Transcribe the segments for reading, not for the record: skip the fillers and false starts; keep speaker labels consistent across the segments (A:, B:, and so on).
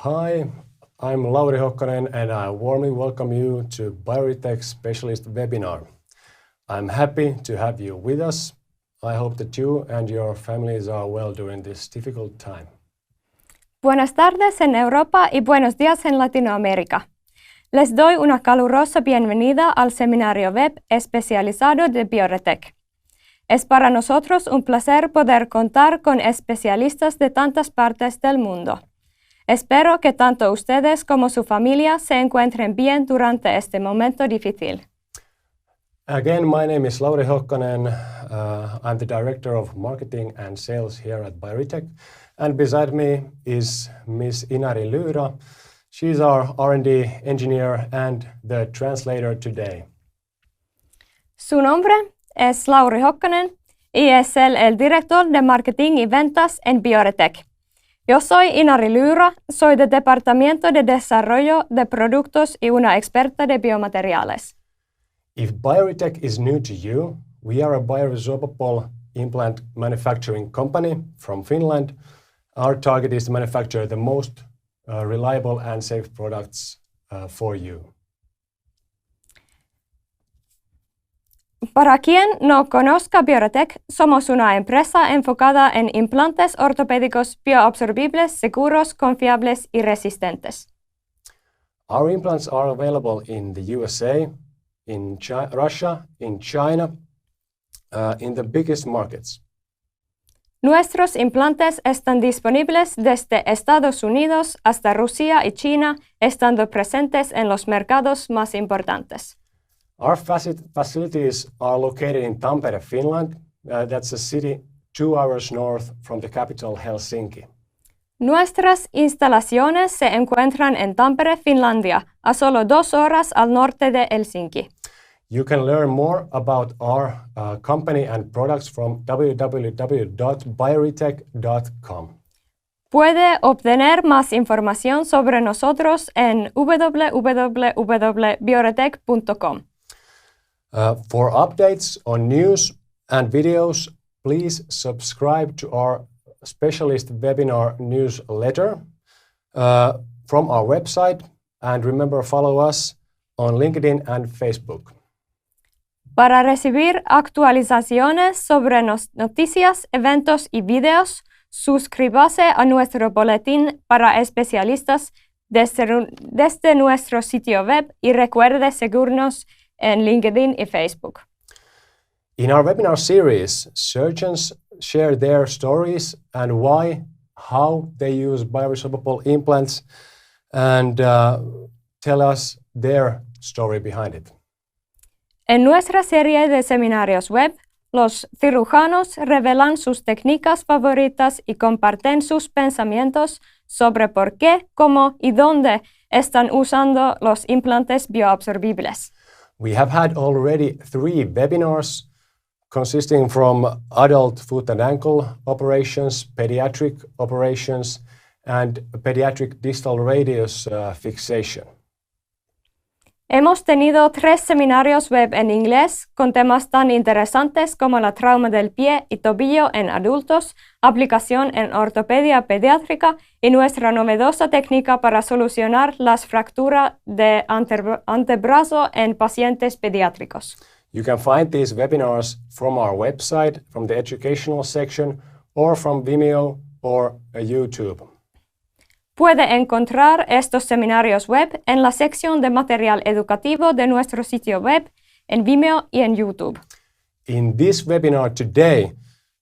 A: Hi, I'm Lauri Hokkanen and I warmly welcome you to Bioretec Specialist Webinar. I'm happy to have you with us. I hope that you and your families are well during this difficult time.
B: Buenas tardes en Europa y buenos días en Latinoamérica. Les doy una calurosa bienvenida al seminario web especializado de Bioretec. Es para nosotros un placer poder contar con especialistas de tantas partes del mundo. Espero que tanto ustedes como su familia se encuentren bien durante este momento difícil.
A: Again, my name is Lauri Hokkanen. I'm the Director of Marketing and Sales here at Bioretec. And beside me is Ms. Inari Lyra. She's our R&D engineer and the translator today.
B: Su nombre es Lauri Hokkanen y es el director de Marketing y Ventas en Bioretec. Yo soy Inari Lyra, soy del Departamento de Desarrollo de Productos y una experta de biomateriales.
A: If Bioretec is new to you, we are a bioresorbable implant manufacturing company from Finland. Our target is to manufacture the most reliable and safe products for you.
B: Para quien no conozca Bioretec, somos una empresa enfocada en implantes ortopédicos bioabsorbibles, seguros, confiables y resistentes.
A: Our implants are available in the USA, in Russia, in China, in the biggest markets.
B: Nuestros implantes están disponibles desde Estados Unidos hasta Rusia y China, estando presentes en los mercados más importantes.
A: Our facilities are located in Tampere, Finland. That's a city 2 hours north from the capital, Helsinki.
B: Nuestras instalaciones se encuentran en Tampere, Finlandia, a solo 2 horas al norte de Helsinki.
A: You can learn more about our company and products from www.bioretec.com.
B: Puede obtener más información sobre nosotros en www.bioretec.com.
A: For updates on news and videos, please subscribe to our specialist webinar newsletter from our website, and remember, follow us on LinkedIn and Facebook.
B: Para recibir actualizaciones sobre noticias, eventos y videos, suscríbase a nuestro boletín para especialistas desde nuestro sitio web y recuerde seguirnos en LinkedIn y Facebook.
A: In our webinar series, surgeons share their stories and how they use bioresorbable implants and tell us their story behind it.
B: En nuestra serie de seminarios web, los cirujanos revelan sus técnicas favoritas y comparten sus pensamientos sobre por qué, cómo y dónde están usando los implantes bioabsorbibles.
A: We have had already 3 webinars consisting from adult foot and ankle operations, pediatric operations, and pediatric distal radius fixation.
B: Hemos tenido 3 seminarios web en inglés con temas tan interesantes como la trauma del pie y tobillo en adultos, aplicación en ortopedia pediátrica y nuestra novedosa técnica para solucionar las fracturas de antebrazo en pacientes pediátricos.
A: You can find these webinars from our website, from the educational section, or from Vimeo or YouTube.
B: Puede encontrar estos seminarios web en la sección de material educativo de nuestro sitio web, en Vimeo y en YouTube.
A: In this webinar today,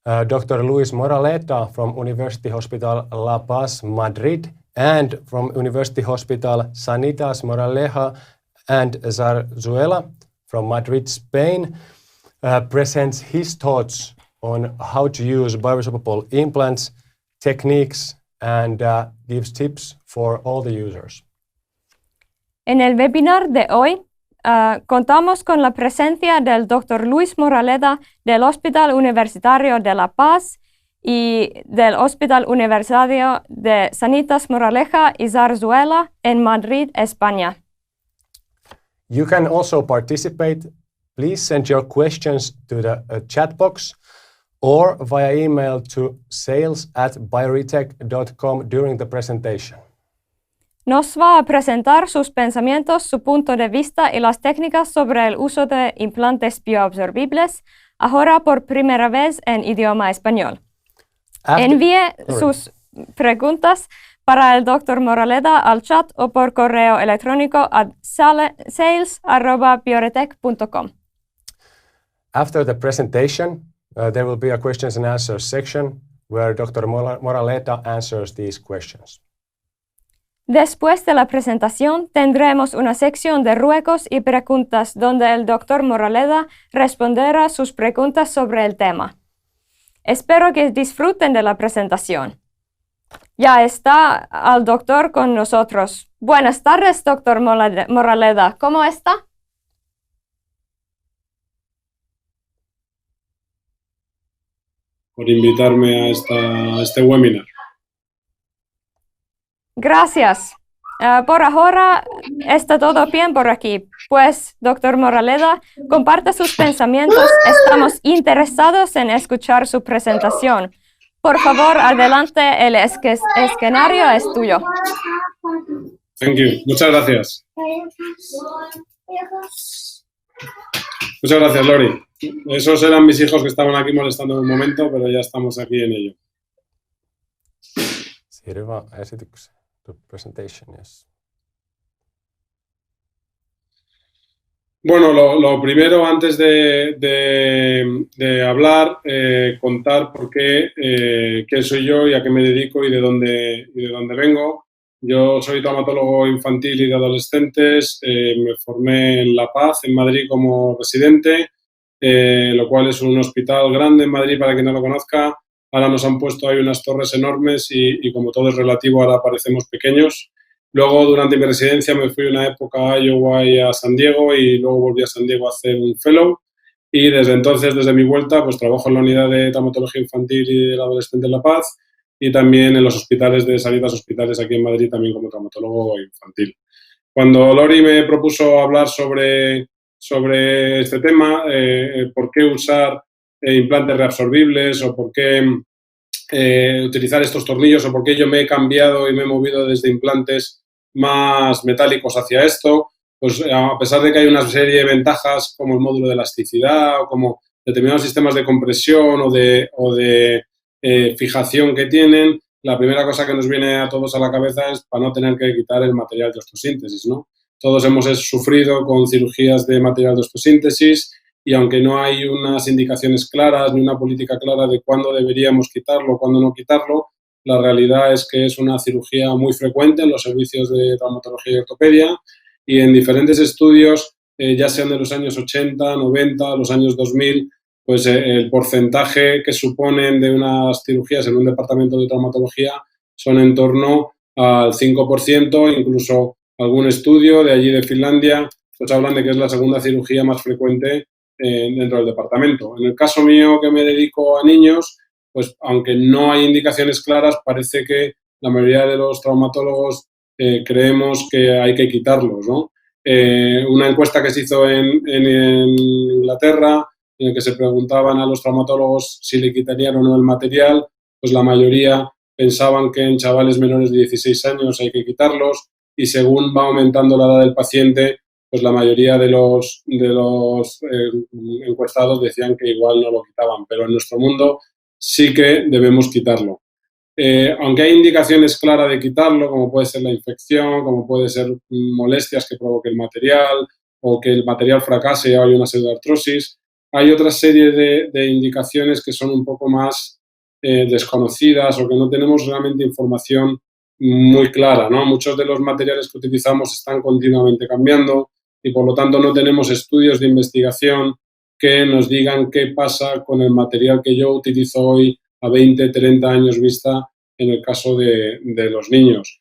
A: Dr. Luis Moraleda from University Hospital La Paz, Madrid, and from University Hospital Sanitas Moraleja and Zarzuela from Madrid, Spain, presents his thoughts on how to use bioresorbable implants, techniques, and gives tips for all the users.
B: En el webinar de hoy, contamos con la presencia del Dr. Luis Moraleda del Hospital Universitario de La Paz y del Hospital Universitario de Sanitas Moraleja y Zarzuela en Madrid, España.
A: You can also participate. Please send your questions to the chat box or via email to sales@bioretec.com during the presentation.
B: nos va a presentar sus pensamientos, su punto de vista y las técnicas sobre el uso de implantes bioabsorbibles, ahora por primera vez en idioma español. Envíe sus preguntas para el Dr. Moraleda al chat o por correo electrónico a sales@bioretec.com.
A: After the presentation, there will be a questions and answers section where Dr. Moraleda answers these questions.
B: Después de la presentación, tendremos una sección de ruegos y preguntas donde el Dr. Moraleda responderá sus preguntas sobre el tema. Espero que disfruten de la presentación. Ya está al doctor con nosotros. Buenas tardes, Dr. Moraleda. ¿Cómo está?
C: Por invitarme a este webinar.
B: Gracias. Por ahora está todo bien por aquí. Pues, Dr. Moraleda, comparte sus pensamientos. Estamos interesados en escuchar su presentación. Por favor, adelante, el escenario es tuyo.
C: Thank you. Muchas gracias. Muchas gracias, Lori. Esos eran mis hijos que estaban aquí molestando en un momento, pero ya estamos aquí en ello.
A: Siirryvä esitykseen. The presentation, yes.
C: Bueno, lo primero, antes de hablar, contar por qué, quién soy yo y a qué me dedico y de dónde vengo. Yo soy traumatólogo infantil y de adolescentes. Me formé en La Paz, en Madrid, como residente, lo cual es un hospital grande en Madrid, para quien no lo conozca. Ahora nos han puesto ahí unas torres enormes y como todo es relativo, ahora parecemos pequeños. Luego, durante mi residencia, me fui una época a Iowa y a San Diego y luego volví a San Diego a hacer un fellow. Y desde entonces, desde mi vuelta, pues trabajo en la unidad de traumatología infantil y del adolescente en La Paz y también en los hospitales de Sanitas Hospitales aquí en Madrid, también como traumatólogo infantil. Cuando Lori me propuso hablar sobre este tema, por qué usar implantes reabsorbibles o por qué utilizar estos tornillos o por qué yo me he cambiado y me he movido desde implantes más metálicos hacia esto, pues a pesar de que hay una serie de ventajas como el módulo de elasticidad o como determinados sistemas de compresión o de fijación que tienen, la primera cosa que nos viene a todos a la cabeza es para no tener que quitar el material de osteosíntesis, ¿no? Todos hemos sufrido con cirugías de material de osteosíntesis y aunque no hay unas indicaciones claras ni una política clara de cuándo deberíamos quitarlo o cuándo no quitarlo, la realidad es que es una cirugía muy frecuente en los servicios de traumatología y ortopedia y en diferentes estudios, ya sean de los años 80, 90, los años 2000, pues el porcentaje que suponen de unas cirugías en un departamento de traumatología son en torno al 5%, incluso algún estudio de allí de Finlandia, pues hablan de que es la segunda cirugía más frecuente dentro del departamento. En el caso mío, que me dedico a niños, pues aunque no hay indicaciones claras, parece que la mayoría de los traumatólogos creemos que hay que quitarlos, ¿no? Una encuesta que se hizo en Inglaterra, en el que se preguntaban a los traumatólogos si le quitarían o no el material, pues la mayoría pensaban que en chavales menores de 16 años hay que quitarlos y según va aumentando la edad del paciente, pues la mayoría de los encuestados decían que igual no lo quitaban, pero en nuestro mundo sí que debemos quitarlo. Aunque hay indicaciones claras de quitarlo, como puede ser la infección, como puede ser molestias que provoque el material o que el material fracase o hay una pseudoartrosis, hay otra serie de indicaciones que son un poco más desconocidas o que no tenemos realmente información muy clara, ¿no? Muchos de los materiales que utilizamos están continuamente cambiando y por lo tanto no tenemos estudios de investigación que nos digan qué pasa con el material que yo utilizo hoy a 20, 30 años vista en el caso de los niños.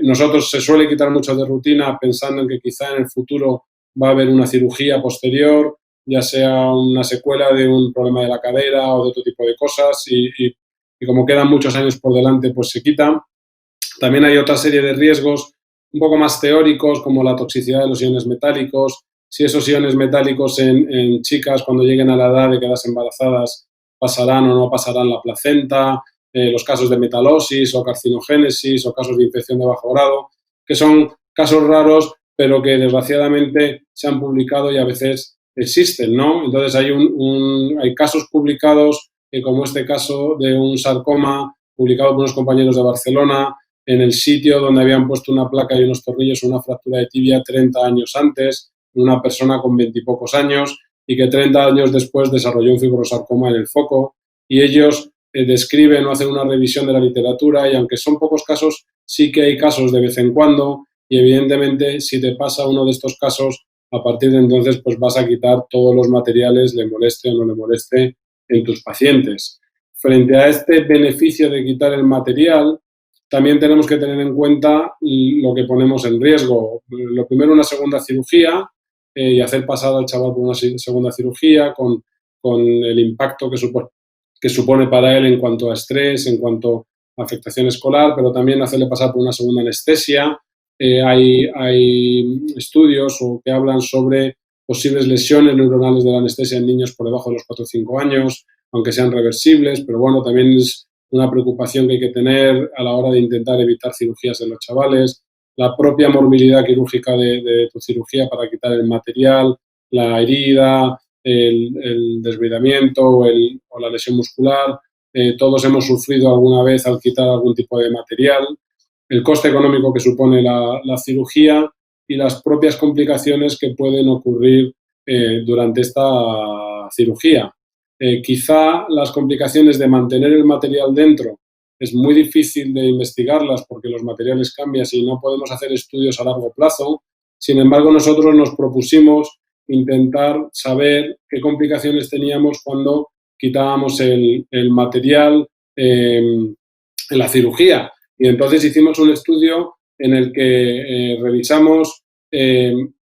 C: Nosotros se suele quitar mucho de rutina pensando en que quizá en el futuro va a haber una cirugía posterior, ya sea una secuela de un problema de la cadera o de otro tipo de cosas y como quedan muchos años por delante, pues se quita. También hay otra serie de riesgos un poco más teóricos, como la toxicidad de los iones metálicos. Si esos iones metálicos en chicas, cuando lleguen a la edad de quedarse embarazadas, pasarán o no pasarán la placenta, los casos de metalosis o carcinogénesis o casos de infección de bajo grado, que son casos raros, pero que desgraciadamente se han publicado y a veces existen, ¿no? Entonces hay casos publicados, como este caso de un sarcoma publicado por unos compañeros de Barcelona, en el sitio donde habían puesto una placa y unos tornillos, una fractura de tibia 30 años antes, una persona con 20 y pocos años, y que 30 años después desarrolló un fibrosarcoma en el foco. Y ellos describen o hacen una revisión de la literatura, y aunque son pocos casos, sí que hay casos de vez en cuando, y evidentemente si te pasa uno de estos casos, a partir de entonces pues vas a quitar todos los materiales, le moleste o no le moleste, en tus pacientes. Frente a este beneficio de quitar el material, también tenemos que tener en cuenta lo que ponemos en riesgo. Lo primero, una segunda cirugía, y hacer pasar al chaval por una segunda cirugía con el impacto que supone para él en cuanto a estrés, en cuanto a afectación escolar, pero también hacerle pasar por una segunda anestesia. Hay estudios que hablan sobre posibles lesiones neuronales de la anestesia en niños por debajo de los 4 o 5 años, aunque sean reversibles, pero bueno, también es una preocupación que hay que tener a la hora de intentar evitar cirugías en los chavales. La propia morbilidad quirúrgica de tu cirugía para quitar el material, la herida, el desbridamiento o la lesión muscular. Todos hemos sufrido alguna vez al quitar algún tipo de material. El coste económico que supone la cirugía y las propias complicaciones que pueden ocurrir durante esta cirugía. Quizá las complicaciones de mantener el material dentro es muy difícil de investigarlas porque los materiales cambian y no podemos hacer estudios a largo plazo. Sin embargo, nosotros nos propusimos intentar saber qué complicaciones teníamos cuando quitábamos el material en la cirugía. Y entonces hicimos un estudio en el que revisamos en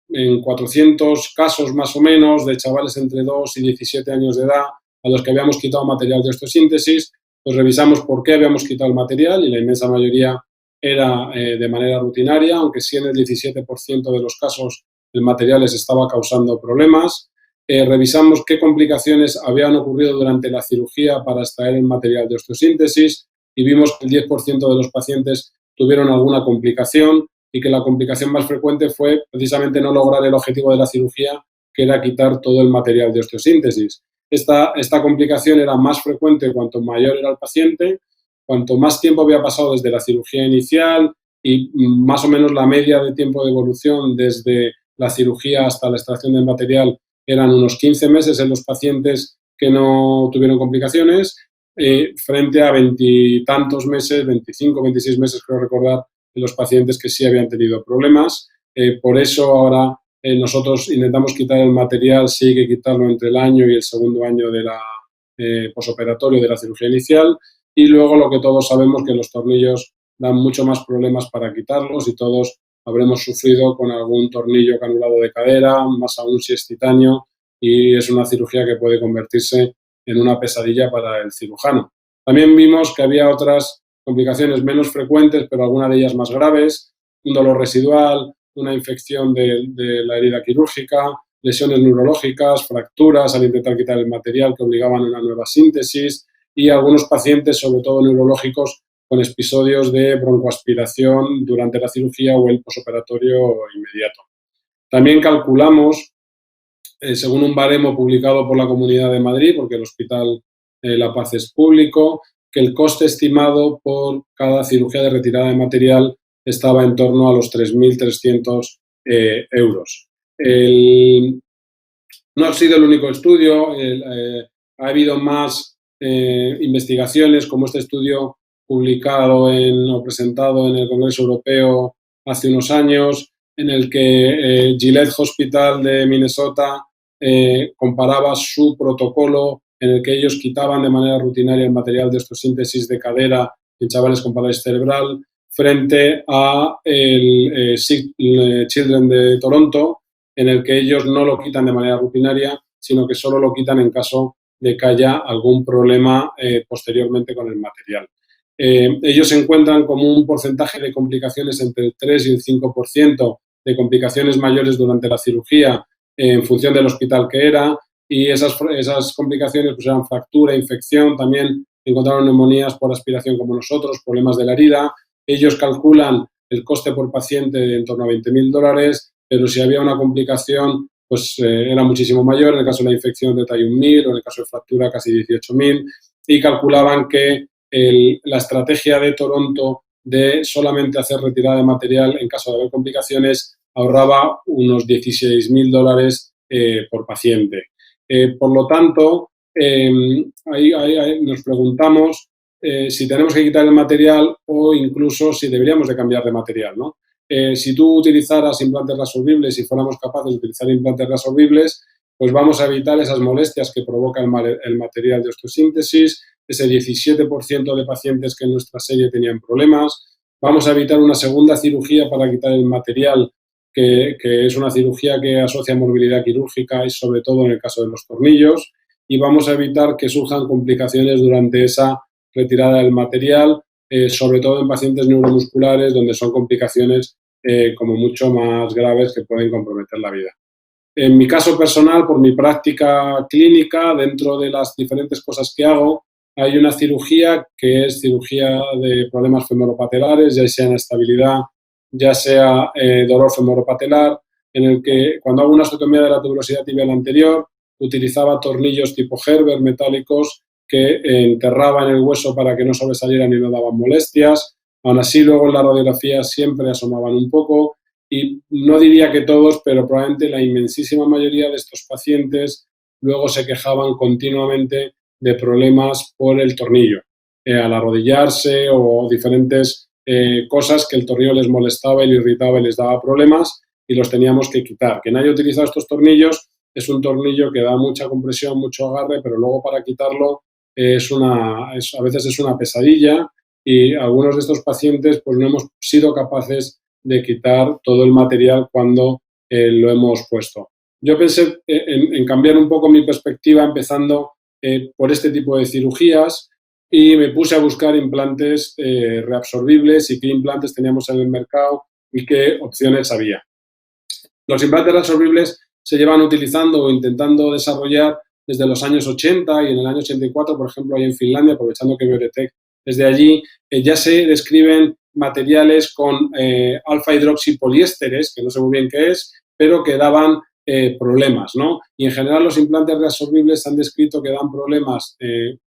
C: 400 casos más o menos de chavales entre 2 y 17 años de edad a los que habíamos quitado material de osteosíntesis. Pues revisamos por qué habíamos quitado el material y la inmensa mayoría era de manera rutinaria, aunque sí en el 17% de los casos el material les estaba causando problemas. Revisamos qué complicaciones habían ocurrido durante la cirugía para extraer el material de osteosíntesis y vimos que el 10% de los pacientes tuvieron alguna complicación y que la complicación más frecuente fue precisamente no lograr el objetivo de la cirugía, que era quitar todo el material de osteosíntesis. Esta complicación era más frecuente cuanto mayor era el paciente, cuanto más tiempo había pasado desde la cirugía inicial y más o menos la media de tiempo de evolución desde la cirugía hasta la extracción del material eran unos 15 meses en los pacientes que no tuvieron complicaciones, frente a 20 y tantos meses, 25, 26 meses creo recordar, en los pacientes que sí habían tenido problemas. Por eso ahora nosotros intentamos quitar el material, sí hay que quitarlo entre el año y el segundo año de la posoperatorio de la cirugía inicial, y luego lo que todos sabemos que los tornillos dan mucho más problemas para quitarlos y todos habremos sufrido con algún tornillo canulado de cadera, más aún si es titanio, y es una cirugía que puede convertirse en una pesadilla para el cirujano. También vimos que había otras complicaciones menos frecuentes, pero algunas de ellas más graves, un dolor residual, una infección de la herida quirúrgica, lesiones neurológicas, fracturas al intentar quitar el material que obligaban a una nueva síntesis y algunos pacientes, sobre todo neurológicos, con episodios de broncoaspiración durante la cirugía o el posoperatorio inmediato. También calculamos, según un baremo publicado por la Comunidad de Madrid, porque el Hospital La Paz es público, que el coste estimado por cada cirugía de retirada de material estaba en torno a los 3.300 euros. No ha sido el único estudio, ha habido más investigaciones, como este estudio publicado o presentado en el Congreso Europeo hace unos años, en el que Gillette Hospital de Minnesota comparaba su protocolo en el que ellos quitaban de manera rutinaria el material de osteosíntesis de cadera en chavales con parálisis cerebral frente a el Children de Toronto, en el que ellos no lo quitan de manera rutinaria, sino que solo lo quitan en caso de que haya algún problema posteriormente con el material. Ellos se encuentran como un porcentaje de complicaciones entre el 3 y el 5% de complicaciones mayores durante la cirugía en función del hospital que era, y esas complicaciones pues eran fractura, infección, también encontraron neumonías por aspiración como nosotros, problemas de la herida. Ellos calculan el coste por paciente de en torno a $20.000, pero si había una complicación, pues era muchísimo mayor. En el caso de la infección de 31.000 o en el caso de fractura casi 18.000, y calculaban que la estrategia de Toronto de solamente hacer retirada de material en caso de haber complicaciones ahorraba unos $16.000 por paciente. Por lo tanto, ahí nos preguntamos si tenemos que quitar el material o incluso si deberíamos de cambiar de material, ¿no? Si tú utilizaras implantes resorbibles y fuéramos capaces de utilizar implantes resorbibles, pues vamos a evitar esas molestias que provoca el material de osteosíntesis, ese 17% de pacientes que en nuestra serie tenían problemas. Vamos a evitar una segunda cirugía para quitar el material, que es una cirugía que asocia morbilidad quirúrgica y sobre todo en el caso de los tornillos. Y vamos a evitar que surjan complicaciones durante esa retirada del material, sobre todo en pacientes neuromusculares, donde son complicaciones como mucho más graves que pueden comprometer la vida. En mi caso personal, por mi práctica clínica, dentro de las diferentes cosas que hago, hay una cirugía que es cirugía de problemas femoropatelares, ya sea inestabilidad, ya sea dolor femoropatelar, en el que cuando hago una osteotomía de la tuberosidad tibial anterior, utilizaba tornillos tipo Gerber metálicos que enterraba en el hueso para que no sobresalieran y no daban molestias. Aún así, luego en la radiografía siempre asomaban un poco y no diría que todos, pero probablemente la inmensísima mayoría de estos pacientes luego se quejaban continuamente de problemas por el tornillo, al arrodillarse o diferentes cosas que el tornillo les molestaba y les irritaba y les daba problemas y los teníamos que quitar. Que nadie ha utilizado estos tornillos, es un tornillo que da mucha compresión, mucho agarre, pero luego para quitarlo a veces es una pesadilla y algunos de estos pacientes pues no hemos sido capaces de quitar todo el material cuando lo hemos puesto. Yo pensé en cambiar un poco mi perspectiva empezando por este tipo de cirugías y me puse a buscar implantes reabsorbibles y qué implantes teníamos en el mercado y qué opciones había. Los implantes reabsorbibles se llevan utilizando o intentando desarrollar desde los años 80 y en el año 84, por ejemplo, ahí en Finlandia, aprovechando que Biotech desde allí, ya se describen materiales con alfa-hidroxipoliésteres, que no sé muy bien qué es, pero que daban problemas, ¿no? Y en general los implantes reabsorbibles han descrito que dan problemas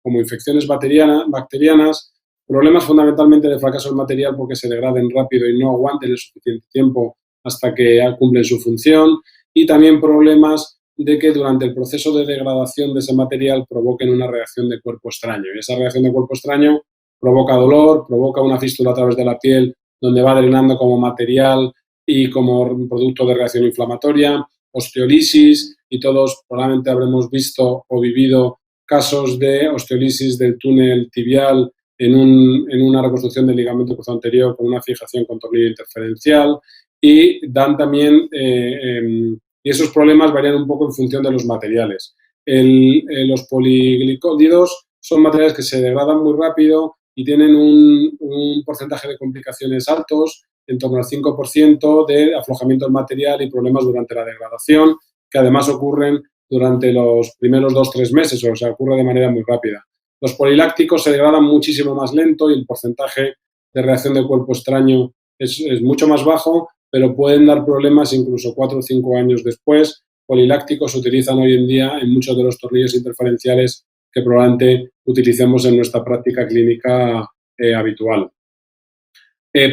C: como infecciones bacterianas, problemas fundamentalmente de fracaso del material porque se degraden rápido y no aguanten el suficiente tiempo hasta que cumplen su función, y también problemas de que durante el proceso de degradación de ese material provoquen una reacción de cuerpo extraño. Y esa reacción de cuerpo extraño provoca dolor, provoca una fístula a través de la piel donde va drenando como material y como producto de reacción inflamatoria, osteolisis, y todos probablemente habremos visto o vivido casos de osteolisis del túnel tibial en una reconstrucción del ligamento cruzado anterior con una fijación con tornillo interferencial, y dan también y esos problemas varían un poco en función de los materiales. Los poliglicólidos son materiales que se degradan muy rápido y tienen un porcentaje de complicaciones altos, en torno al 5% de aflojamiento del material y problemas durante la degradación, que además ocurren durante los primeros 2-3 meses, o sea, ocurre de manera muy rápida. Los polilácticos se degradan muchísimo más lento y el porcentaje de reacción de cuerpo extraño es mucho más bajo, pero pueden dar problemas incluso 4 o 5 años después. Polilácticos se utilizan hoy en día en muchos de los tornillos interferenciales que probablemente utilicemos en nuestra práctica clínica habitual.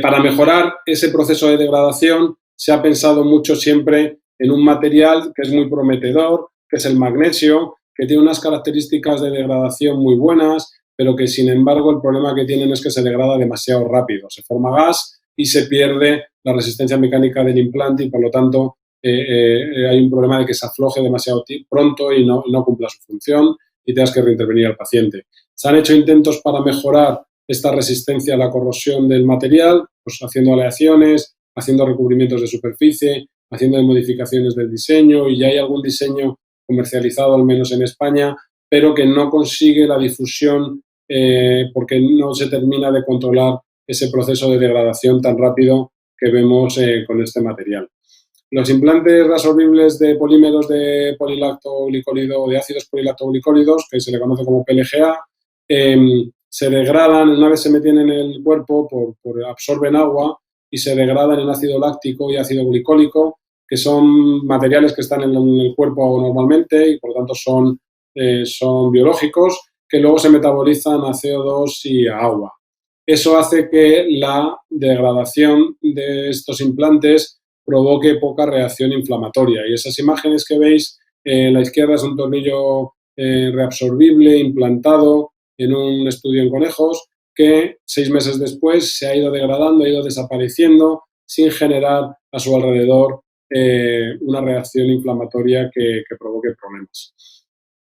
C: Para mejorar ese proceso de degradación se ha pensado mucho siempre en un material que es muy prometedor, que es el magnesio, que tiene unas características de degradación muy buenas, pero que sin embargo el problema que tienen es que se degrada demasiado rápido. Se forma gas y se pierde la resistencia mecánica del implante y por lo tanto hay un problema de que se afloje demasiado pronto y no cumpla su función y tengas que reintervenir al paciente. Se han hecho intentos para mejorar esta resistencia a la corrosión del material, pues haciendo aleaciones, haciendo recubrimientos de superficie, haciendo modificaciones del diseño, y ya hay algún diseño comercializado, al menos en España, pero que no consigue la difusión porque no se termina de controlar ese proceso de degradación tan rápido que vemos con este material. Los implantes reabsorbibles de polímeros de polilactoglicólido o de ácidos polilactoglicólidos, que se le conoce como PLGA, se degradan una vez se meten en el cuerpo, absorben agua y se degradan en ácido láctico y ácido glicólico, que son materiales que están en el cuerpo normalmente y por lo tanto son biológicos, que luego se metabolizan a CO2 y a agua. Eso hace que la degradación de estos implantes provoque poca reacción inflamatoria. Y esas imágenes que veis, en la izquierda es un tornillo reabsorbible implantado en un estudio en conejos que 6 meses después se ha ido degradando, ha ido desapareciendo sin generar a su alrededor una reacción inflamatoria que provoque problemas.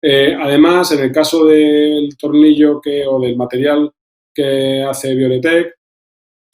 C: Además, en el caso del tornillo o del material que hace Bioretec,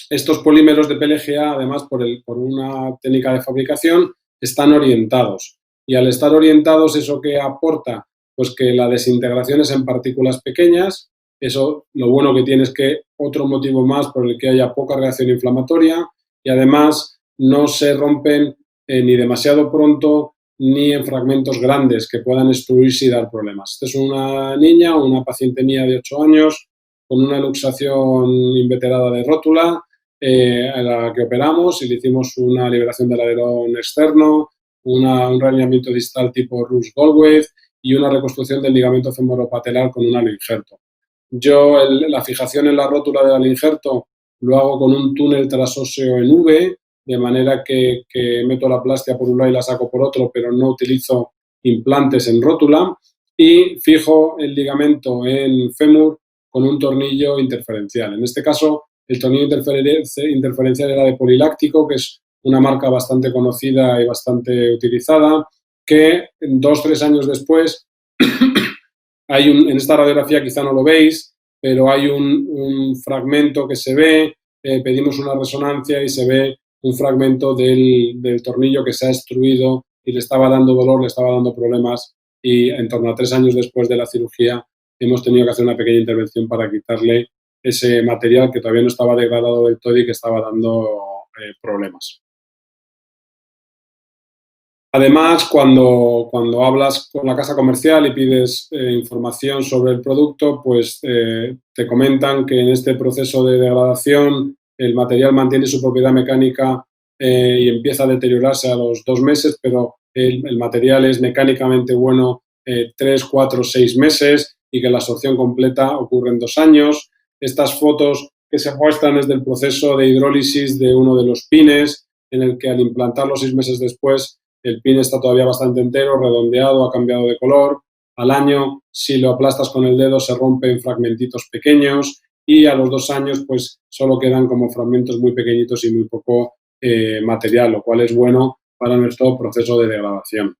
C: estos polímeros de PLGA, además por una técnica de fabricación, están orientados. Y al estar orientados, ¿eso qué aporta? Pues que la desintegración es en partículas pequeñas. Eso, lo bueno que tiene es que otro motivo más por el que haya poca reacción inflamatoria y además no se rompen ni demasiado pronto ni en fragmentos grandes que puedan destruirse y dar problemas. Esta es una niña, una paciente mía de 8 años, con una luxación inveterada de rótula, a la que operamos y le hicimos una liberación del alerón externo, un realineamiento distal tipo Rush-Goldwave y una reconstrucción del ligamento femoropatelar con un aloinjerto. Yo la fijación en la rótula del aloinjerto lo hago con un túnel trasóseo en V, de manera que meto la plastia por un lado y la saco por otro, pero no utilizo implantes en rótula y fijo el ligamento en fémur con un tornillo interferencial. En este caso, el tornillo interferencial era de Poliláctico, que es una marca bastante conocida y bastante utilizada, que 2-3 años después, en esta radiografía quizá no lo veis, pero hay un fragmento que se ve, pedimos una resonancia y se ve un fragmento del tornillo que se ha extruido y le estaba dando dolor, le estaba dando problemas y en torno a 3 años después de la cirugía hemos tenido que hacer una pequeña intervención para quitarle ese material que todavía no estaba degradado del todo y que estaba dando problemas. Además, cuando hablas con la casa comercial y pides información sobre el producto, pues te comentan que en este proceso de degradación el material mantiene su propiedad mecánica y empieza a deteriorarse a los 2 meses, pero el material es mecánicamente bueno 3, 4, 6 meses y que la absorción completa ocurre en 2 años. Estas fotos que se muestran es del proceso de hidrólisis de uno de los pines, en el que al implantarlo 6 meses después, el pin está todavía bastante entero, redondeado, ha cambiado de color. Al año, si lo aplastas con el dedo, se rompe en fragmentitos pequeños y a los 2 años, pues solo quedan como fragmentos muy pequeñitos y muy poco material, lo cual es bueno para nuestro proceso de degradación.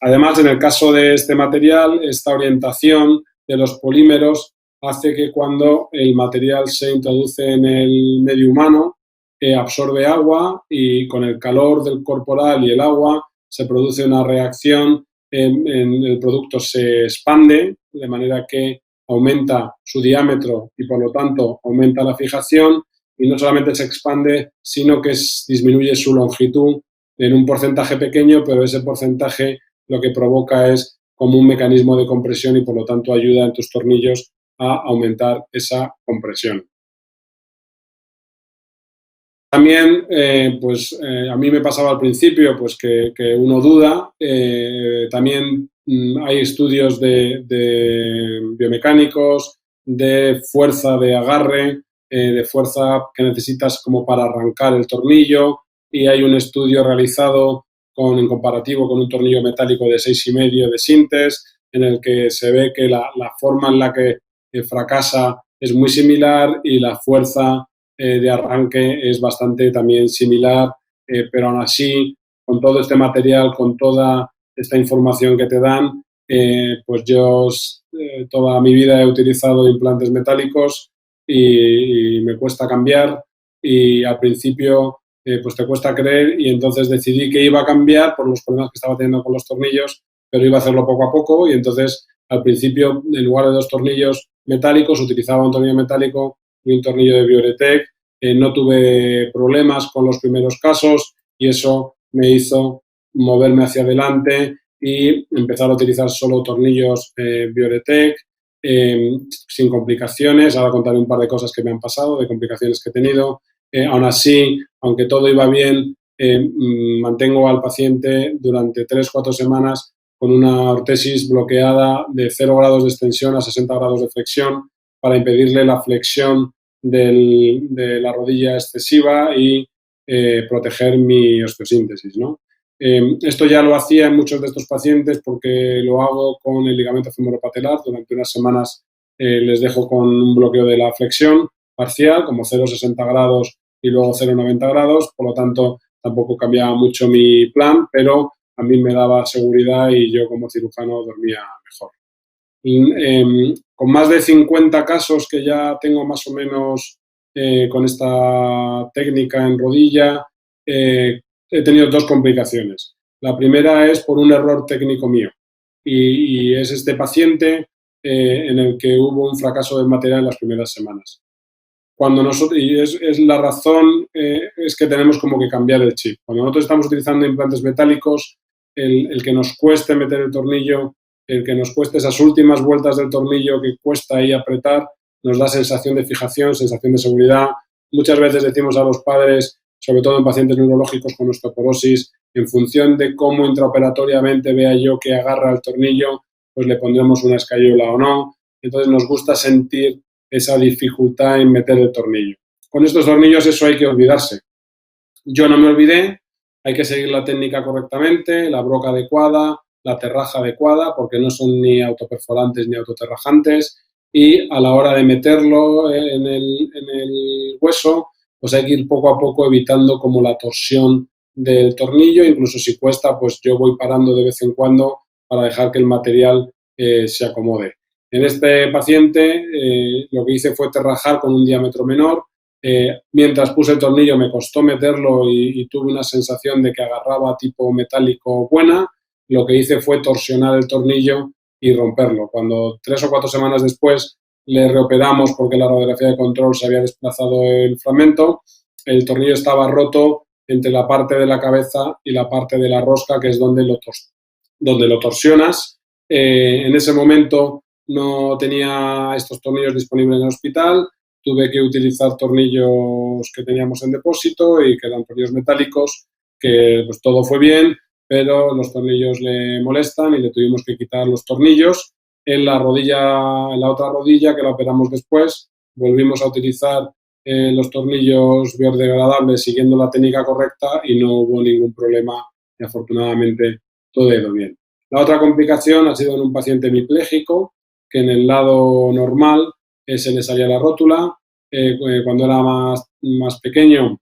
C: Además, en el caso de este material, esta orientación de los polímeros hace que cuando el material se introduce en el medio humano, absorbe agua y con el calor del corporal y el agua se produce una reacción, el producto se expande, de manera que aumenta su diámetro y, por lo tanto, aumenta la fijación y no solamente se expande, sino que disminuye su longitud en un porcentaje pequeño, pero ese porcentaje lo que provoca es como un mecanismo de compresión y, por lo tanto, ayuda en tus tornillos a aumentar esa compresión. También, a mí me pasaba al principio pues que uno duda. También hay estudios de biomecánicos, de fuerza de agarre, de fuerza que necesitas como para arrancar el tornillo y hay un estudio realizado en comparativo con un tornillo metálico de 6,5 de Sintes, en el que se ve que la forma en la que fracasa es muy similar y la fuerza de arranque es bastante también similar, pero aún así, con todo este material, con toda esta información que te dan, pues yo toda mi vida he utilizado implantes metálicos y me cuesta cambiar y al principio pues te cuesta creer y entonces decidí que iba a cambiar por los problemas que estaba teniendo con los tornillos, pero iba a hacerlo poco a poco y entonces al principio en lugar de 2 tornillos metálicos utilizaba un tornillo metálico y un tornillo de Bioretec. No tuve problemas con los primeros casos y eso me hizo moverme hacia adelante y empezar a utilizar solo tornillos Bioretec sin complicaciones. Ahora contaré un par de cosas que me han pasado, de complicaciones que he tenido Aún así, aunque todo iba bien, mantengo al paciente durante 3-4 semanas con una ortesis bloqueada de 0 grados de extensión a 60 grados de flexión para impedirle la flexión de la rodilla excesiva y proteger mi osteosíntesis, ¿no? Esto ya lo hacía en muchos de estos pacientes porque lo hago con el ligamento femoropatelar. Durante unas semanas les dejo con un bloqueo de la flexión parcial, como 0,60 grados y luego 0,90 grados. Por lo tanto, tampoco cambiaba mucho mi plan, pero a mí me daba seguridad y yo como cirujano dormía mejor. Con más de 50 casos que ya tengo más o menos con esta técnica en rodilla, he tenido 2 complicaciones. La primera es por un error técnico mío y es este paciente en el que hubo un fracaso del material en las primeras semanas. Cuando nosotros, y es la razón, es que tenemos como que cambiar el chip. Cuando nosotros estamos utilizando implantes metálicos, el que nos cueste meter el tornillo, el que nos cueste esas últimas vueltas del tornillo que cuesta ahí apretar, nos da sensación de fijación, sensación de seguridad. Muchas veces decimos a los padres, sobre todo en pacientes neurológicos con osteoporosis, en función de cómo intraoperatoriamente vea yo que agarra el tornillo, pues le pondremos una escayola o no. Entonces nos gusta sentir esa dificultad en meter el tornillo. Con estos tornillos eso hay que olvidarse. Yo no me olvidé, hay que seguir la técnica correctamente, la broca adecuada, la terraja adecuada, porque no son ni autoperforantes ni autoterrajantes, y a la hora de meterlo en el hueso, pues hay que ir poco a poco evitando como la torsión del tornillo. Incluso si cuesta, pues yo voy parando de vez en cuando para dejar que el material se acomode. En este paciente lo que hice fue terrajar con un diámetro menor. Mientras puse el tornillo me costó meterlo y tuve una sensación de que agarraba tipo metálico buena. Lo que hice fue torsionar el tornillo y romperlo. Cuando 3 o 4 semanas después le reoperamos porque la radiografía de control se había desplazado el fragmento, el tornillo estaba roto entre la parte de la cabeza y la parte de la rosca, que es donde lo torsionas. En ese momento no tenía estos tornillos disponibles en el hospital, tuve que utilizar tornillos que teníamos en depósito y que eran tornillos metálicos, que pues todo fue bien, pero los tornillos le molestan y le tuvimos que quitar los tornillos. En la otra rodilla, que la operamos después, volvimos a utilizar los tornillos biodegradables siguiendo la técnica correcta y no hubo ningún problema y afortunadamente todo ha ido bien. La otra complicación ha sido en un paciente hemipléjico, que en el lado normal se le salía la rótula. Cuando era más pequeño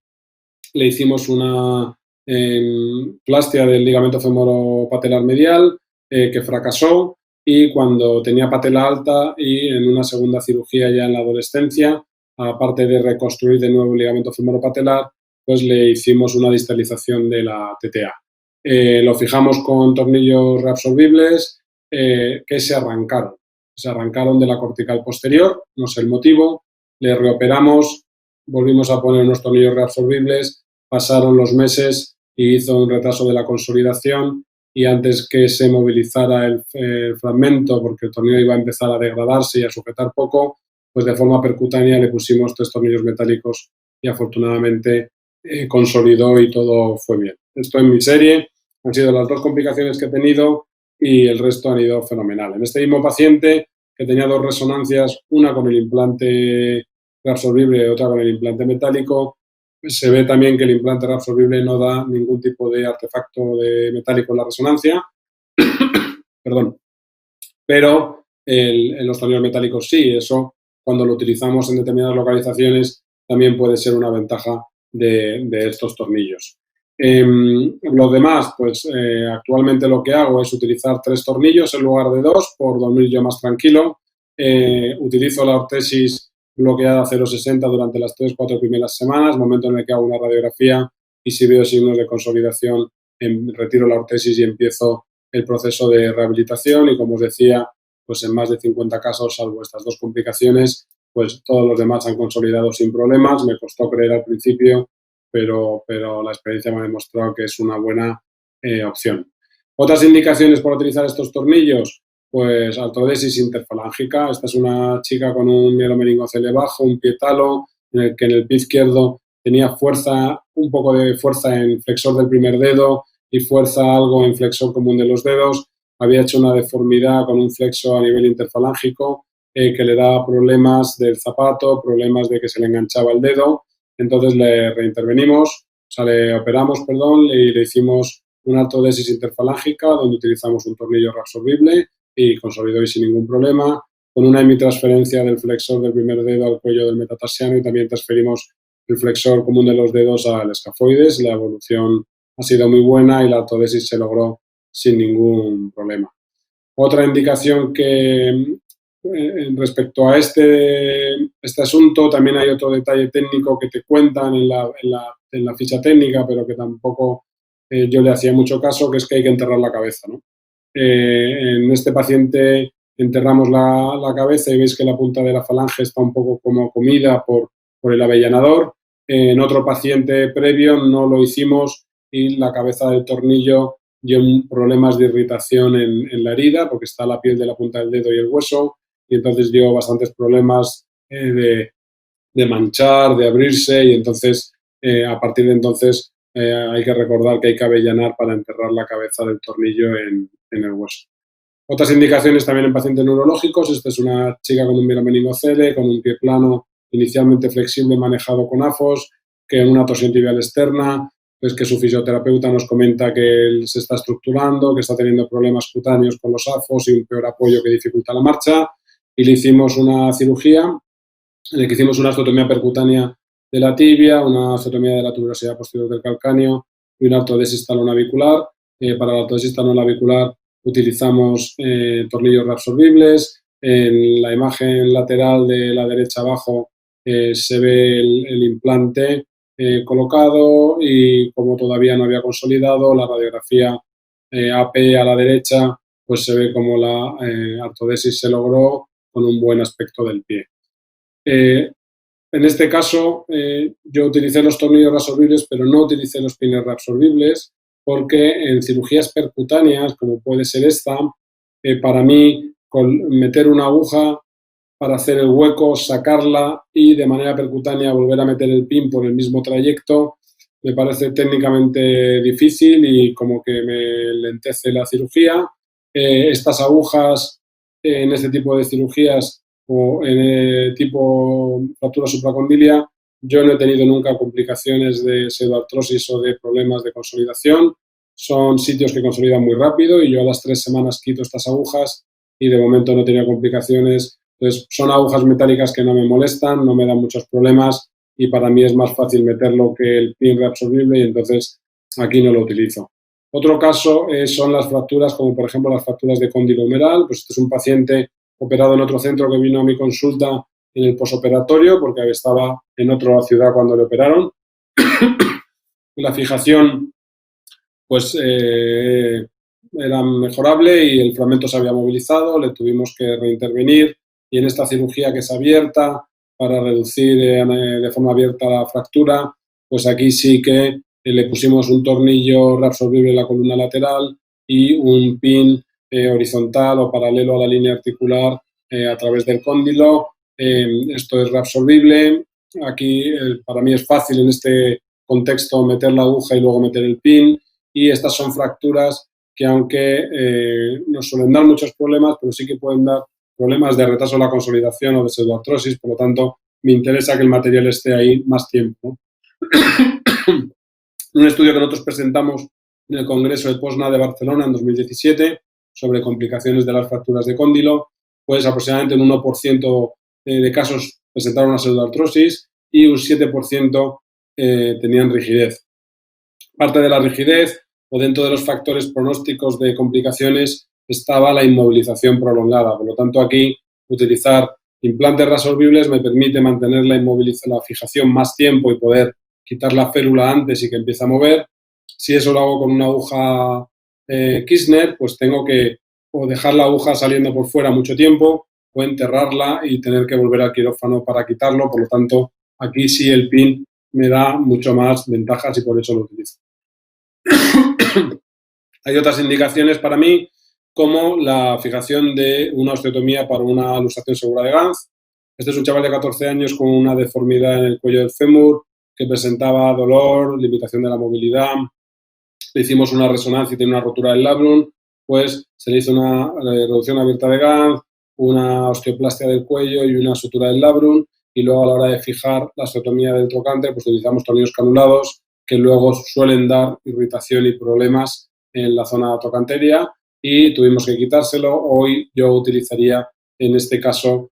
C: le hicimos una plastia del ligamento femoropatelar medial que fracasó, y cuando tenía patela alta y en una segunda cirugía ya en la adolescencia, aparte de reconstruir de nuevo el ligamento femoropatelar, pues le hicimos una distalización de la TTA. Lo fijamos con tornillos reabsorbibles que se arrancaron de la cortical posterior, no sé el motivo, le reoperamos, volvimos a poner unos tornillos reabsorbibles, pasaron los meses y hizo un retraso de la consolidación, y antes que se movilizara el fragmento, porque el tornillo iba a empezar a degradarse y a sujetar poco, pues de forma percutánea le pusimos 3 tornillos metálicos y afortunadamente consolidó y todo fue bien. Esto en mi serie han sido las 2 complicaciones que he tenido y el resto han ido fenomenal. En este mismo paciente, que tenía 2 resonancias, una con el implante reabsorbible y otra con el implante metálico, se ve también que el implante reabsorbible no da ningún tipo de artefacto de metálico en la resonancia, perdón, pero en los tornillos metálicos sí. Eso, cuando lo utilizamos en determinadas localizaciones, también puede ser una ventaja de estos tornillos. Los demás, pues actualmente lo que hago es utilizar 3 tornillos en lugar de 2 por dormir yo más tranquilo. Utilizo la ortesis bloqueada 0,60 durante las 3-4 primeras semanas, momento en el que hago una radiografía, y si veo signos de consolidación, retiro la ortesis y empiezo el proceso de rehabilitación. Y como os decía, pues en más de 50 casos, salvo estas 2 complicaciones, pues todos los demás han consolidado sin problemas. Me costó creer al principio, pero la experiencia me ha demostrado que es una buena opción. Otras indicaciones para utilizar estos tornillos, pues artrodesis interfalángica. Esta es una chica con un mielomeningocele bajo, un pie talo, en el que en el pie izquierdo tenía fuerza, un poco de fuerza en flexor del primer dedo y fuerza algo en flexor común de los dedos. Había hecho una deformidad con un flexo a nivel interfalángico que le daba problemas del zapato, problemas de que se le enganchaba el dedo. Entonces le reintervenimos, o sea, le operamos, perdón, y le hicimos una artrodesis interfalángica donde utilizamos un tornillo reabsorbible y consolidó y sin ningún problema, con una hemitransferencia del flexor del primer dedo al cuello del metatarsiano y también transferimos el flexor común de los dedos al escafoides. La evolución ha sido muy buena y la artrodesis se logró sin ningún problema. Otra indicación que respecto a este asunto, también hay otro detalle técnico que te cuentan en la ficha técnica, pero que tampoco yo le hacía mucho caso, que es que hay que enterrar la cabeza, ¿no? En este paciente enterramos la cabeza y veis que la punta de la falange está un poco como comida por el avellanador. En otro paciente previo no lo hicimos y la cabeza del tornillo dio problemas de irritación en la herida porque está la piel de la punta del dedo y el hueso y entonces dio bastantes problemas de manchar, de abrirse y entonces a partir de entonces hay que recordar que hay que avellanar para enterrar la cabeza del tornillo en el hueso. Otras indicaciones también en pacientes neurológicos. Esta es una chica con un miromeningocele, con un pie plano inicialmente flexible manejado con AFOS, que en una torsión tibial externa, pues que su fisioterapeuta nos comenta que se está estructurando, que está teniendo problemas cutáneos con los AFOS y un peor apoyo que dificulta la marcha. Y le hicimos una cirugía en la que hicimos una osteotomía percutánea de la tibia, una osteotomía de la tuberosidad posterior del calcáneo y una artrodesis talonavicular. Para la artrodesis talonavicular utilizamos tornillos reabsorbibles. En la imagen lateral de la derecha abajo se ve el implante colocado y como todavía no había consolidado, la radiografía AP a la derecha, pues se ve como la artrodesis se logró con un buen aspecto del pie. En este caso, yo utilicé los tornillos reabsorbibles, pero no utilicé los pines reabsorbibles, porque en cirugías percutáneas, como puede ser esta, para mí, con meter una aguja para hacer el hueco, sacarla y de manera percutánea volver a meter el pin por el mismo trayecto, me parece técnicamente difícil y como que me lentece la cirugía. Estas agujas en este tipo de cirugías o en tipo fractura supracondilia, yo no he tenido nunca complicaciones de pseudoartrosis o de problemas de consolidación. Son sitios que consolidan muy rápido y yo a las 3 semanas quito estas agujas y de momento no he tenido complicaciones. Entonces, son agujas metálicas que no me molestan, no me dan muchos problemas y para mí es más fácil meterlo que el pin reabsorbible y entonces aquí no lo utilizo. Otro caso son las fracturas, como por ejemplo las fracturas de cóndilo humeral. Pues este es un paciente operado en otro centro que vino a mi consulta en el posoperatorio porque estaba en otra ciudad cuando le operaron. La fijación pues era mejorable y el fragmento se había movilizado, le tuvimos que reintervenir y en esta cirugía que es abierta para reducir de forma abierta la fractura, pues aquí sí que le pusimos un tornillo reabsorbible en la columna lateral y un pin horizontal o paralelo a la línea articular a través del cóndilo. Esto es reabsorbible. Aquí para mí es fácil en este contexto meter la aguja y luego meter el pin. Y estas son fracturas que aunque nos suelen dar muchos problemas, pero sí que pueden dar problemas de retraso en la consolidación o de pseudoartrosis. Por lo tanto, me interesa que el material esté ahí más tiempo. Un estudio que nosotros presentamos en el Congreso de POSNA de Barcelona en 2017 sobre complicaciones de las fracturas de cóndilo, pues aproximadamente un 1% de casos presentaron una pseudoartrosis y un 7% tenían rigidez. Parte de la rigidez o dentro de los factores pronósticos de complicaciones estaba la inmovilización prolongada. Por lo tanto, aquí utilizar implantes reabsorbibles me permite mantener la fijación más tiempo y poder quitar la férula antes y que empiece a mover. Si eso lo hago con una aguja Kirchner, pues tengo que o dejar la aguja saliendo por fuera mucho tiempo o enterrarla y tener que volver al quirófano para quitarlo. Por lo tanto, aquí sí el pin me da mucho más ventajas y por eso lo utilizo. Hay otras indicaciones para mí, como la fijación de una osteotomía para una luxación segura de Ganz. Este es un chaval de 14 años con una deformidad en el cuello del fémur que presentaba dolor, limitación de la movilidad. Le hicimos una resonancia y tiene una rotura del labrum, pues se le hizo una reducción abierta de Ganz, una osteoplastia del cuello y una sutura del labrum, y luego a la hora de fijar la osteotomía del trocánter, pues utilizamos tornillos canulados que luego suelen dar irritación y problemas en la zona trocanteria y tuvimos que quitárselo. Hoy yo utilizaría en este caso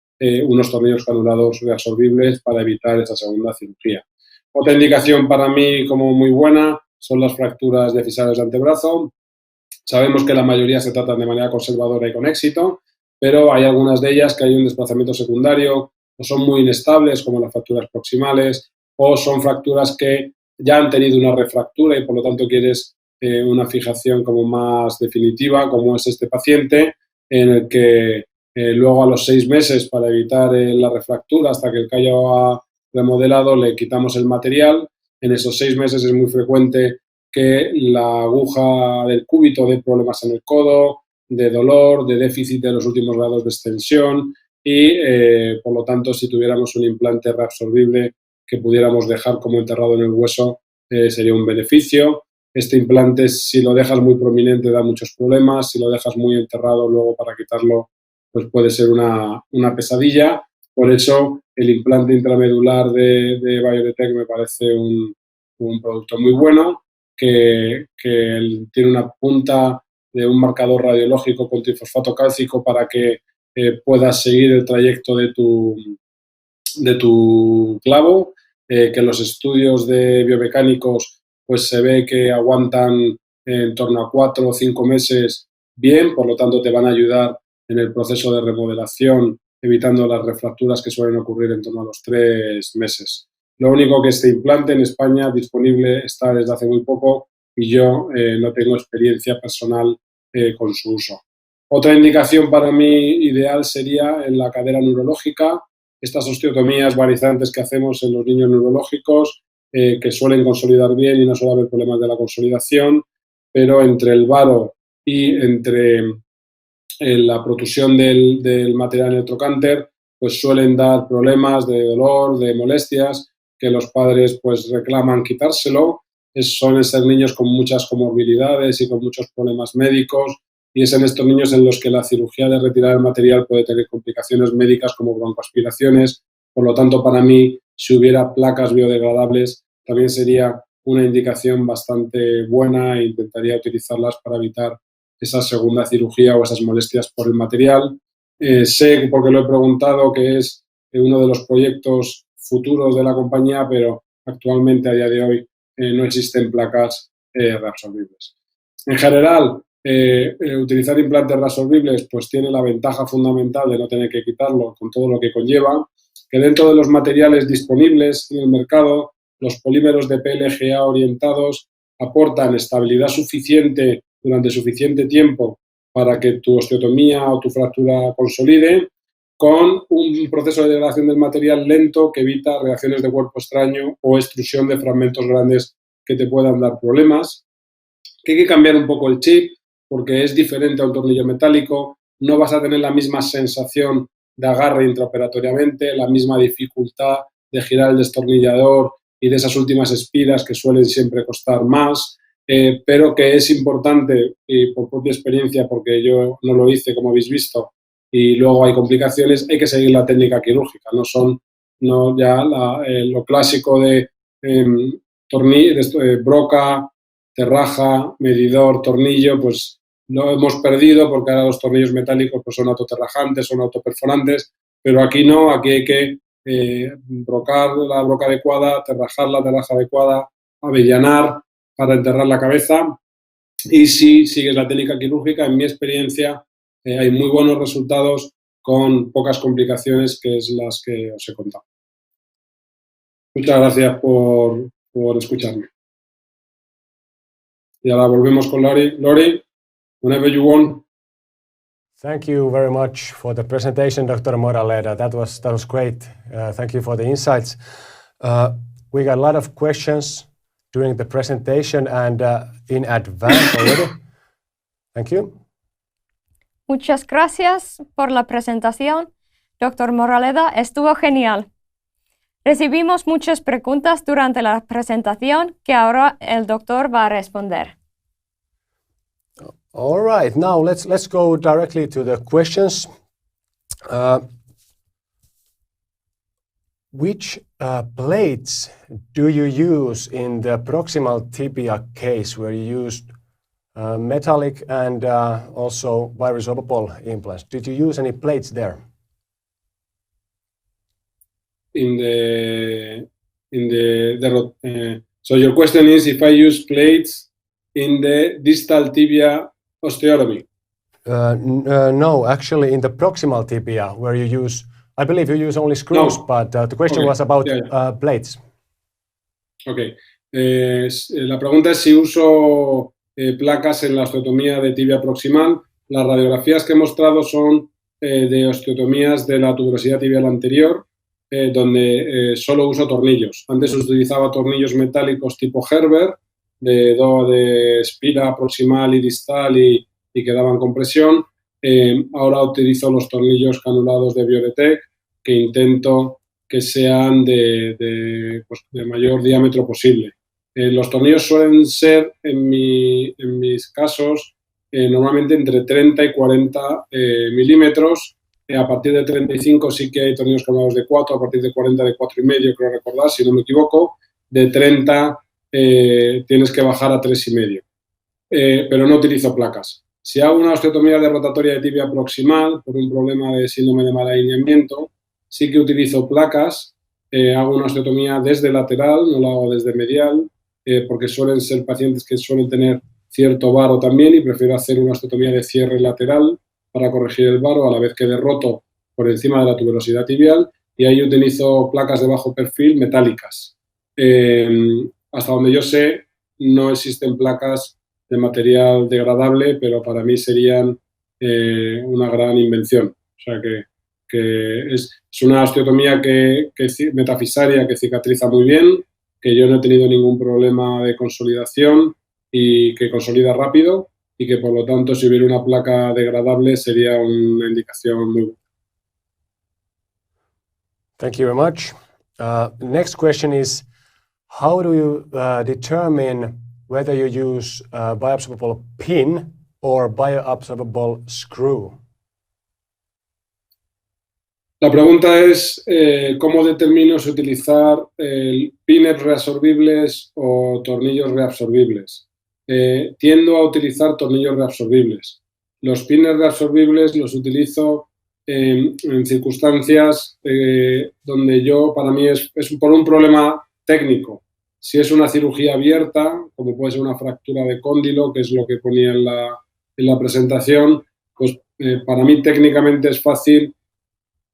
C: unos tornillos canulados reabsorbibles para evitar esa segunda cirugía. Otra indicación para mí como muy buena son las fracturas de fisales de antebrazo. Sabemos que la mayoría se tratan de manera conservadora y con éxito, pero hay algunas de ellas que hay un desplazamiento secundario o son muy inestables, como las fracturas proximales, o son fracturas que ya han tenido una refractura y por lo tanto quieres una fijación como más definitiva, como es este paciente, en el que luego a los 6 meses, para evitar la refractura hasta que el callo ha remodelado, le quitamos el material. En esos 6 meses es muy frecuente que la aguja del cúbito dé problemas en el codo, de dolor, de déficit de los últimos grados de extensión y, por lo tanto, si tuviéramos un implante reabsorbible que pudiéramos dejar como enterrado en el hueso, sería un beneficio. Este implante, si lo dejas muy prominente, da muchos problemas. Si lo dejas muy enterrado, luego para quitarlo, pues puede ser una pesadilla. Por eso, el implante intramedular de Biodetect me parece un producto muy bueno, que tiene una punta de un marcador radiológico con trifosfato cálcico para que puedas seguir el trayecto de tu clavo, que los estudios de biomecánicos pues se ve que aguantan en torno a 4 o 5 meses bien, por lo tanto te van a ayudar en el proceso de remodelación, evitando las refracturas que suelen ocurrir en torno a los 3 meses. Lo único que este implante en España disponible está desde hace muy poco y yo no tengo experiencia personal con su uso. Otra indicación para mí ideal sería en la cadera neurológica, estas osteotomías varizantes que hacemos en los niños neurológicos, que suelen consolidar bien y no suele haber problemas de la consolidación, pero entre el varo y entre la protusión del material en el trocánter, pues suelen dar problemas de dolor, de molestias, que los padres pues reclaman quitárselo. Suelen ser niños con muchas comorbilidades y con muchos problemas médicos, y es en estos niños en los que la cirugía de retirar el material puede tener complicaciones médicas como broncoaspiraciones. Por lo tanto, para mí, si hubiera placas biodegradables, también sería una indicación bastante buena e intentaría utilizarlas para evitar esa segunda cirugía o esas molestias por el material. Sé, porque lo he preguntado, que es uno de los proyectos futuros de la compañía, pero actualmente, a día de hoy, no existen placas reabsorbibles. En general, utilizar implantes reabsorbibles pues tiene la ventaja fundamental de no tener que quitarlo con todo lo que conlleva, que dentro de los materiales disponibles en el mercado, los polímeros de PLGA orientados aportan estabilidad suficiente durante suficiente tiempo para que tu osteotomía o tu fractura consolide, con un proceso de degradación del material lento que evita reacciones de cuerpo extraño o extrusión de fragmentos grandes que te puedan dar problemas. Que hay que cambiar un poco el chip porque es diferente a un tornillo metálico, no vas a tener la misma sensación de agarre intraoperatoriamente, la misma dificultad de girar el destornillador y de esas últimas espiras que suelen siempre costar más, pero que es importante, y por propia experiencia, porque yo no lo hice como habéis visto, y luego hay complicaciones, hay que seguir la técnica quirúrgica, no ya lo clásico de broca, terraja, medidor, tornillo, pues lo hemos perdido porque ahora los tornillos metálicos pues son autoterrajantes, son autoperforantes, pero aquí no, aquí hay que brocar la broca adecuada, terrajar la terraja adecuada, avellanar para enterrar la cabeza. Y si sigues la técnica quirúrgica, en mi experiencia, hay muy buenos resultados con pocas complicaciones, que es las que os he contado. Muchas gracias por escucharme. Y ahora volvemos con Lori. Lori, whenever you want.
A: Thank you very much for the presentation, Dr. Moraleda. That was great. Thank you for the insights. We got a lot of questions during the presentation and in advance already. Thank you.
B: Muchas gracias por la presentación, Dr. Moraleda. Estuvo genial. Recibimos muchas preguntas durante la presentación que ahora el doctor va a responder.
A: All right, now let's go directly to the questions. Which plates do you use in the proximal tibia case where you used metallic and also bioresorbable implants? Did you use any plates there?
C: So your question is if I use plates in the distal tibia osteotomy?
A: No, actually in the proximal tibia where you use, I believe you use only screws,
C: No.
A: but the question was about plates.
C: Ok. La pregunta es si uso placas en la osteotomía de tibia proximal. Las radiografías que he mostrado son de osteotomías de la tuberosidad tibial anterior, donde solo uso tornillos. Antes utilizaba tornillos metálicos tipo Gerber, de espira proximal y distal y que daban compresión. Ahora utilizo los tornillos canulados de Bioretec, que intento que sean de mayor diámetro posible. Los tornillos suelen ser, en mis casos, normalmente entre 30 y 40 milímetros. A partir de 35 sí que hay tornillos canulados de 4, a partir de 40 de 4,5, creo recordar, si no me equivoco. De 30 tienes que bajar a 3,5. Pero no utilizo placas. Si hago una osteotomía de rotatoria de tibia proximal por un problema de síndrome de mal alineamiento, sí que utilizo placas. Hago una osteotomía desde lateral, no la hago desde medial, porque suelen ser pacientes que suelen tener cierto varo también y prefiero hacer una osteotomía de cierre lateral para corregir el varo a la vez que derroto por encima de la tuberosidad tibial, y ahí utilizo placas de bajo perfil metálicas. Hasta donde yo sé, no existen placas de material degradable, pero para mí serían una gran invención. O sea que es una osteotomía metafisaria que cicatriza muy bien, que yo no he tenido ningún problema de consolidación y que consolida rápido, y que por lo tanto si hubiera una placa degradable sería una indicación muy buena.
A: Thank you very much. Next question is, how do you determine whether you use a bioabsorbable pin or bioabsorbable screw?
C: La pregunta es cómo determino si utilizar pines reabsorbibles o tornillos reabsorbibles. Tiendo a utilizar tornillos reabsorbibles. Los pines reabsorbibles los utilizo en circunstancias donde para mí es por un problema técnico. Si es una cirugía abierta, como puede ser una fractura de cóndilo, que es lo que ponía en la presentación, pues para mí técnicamente es fácil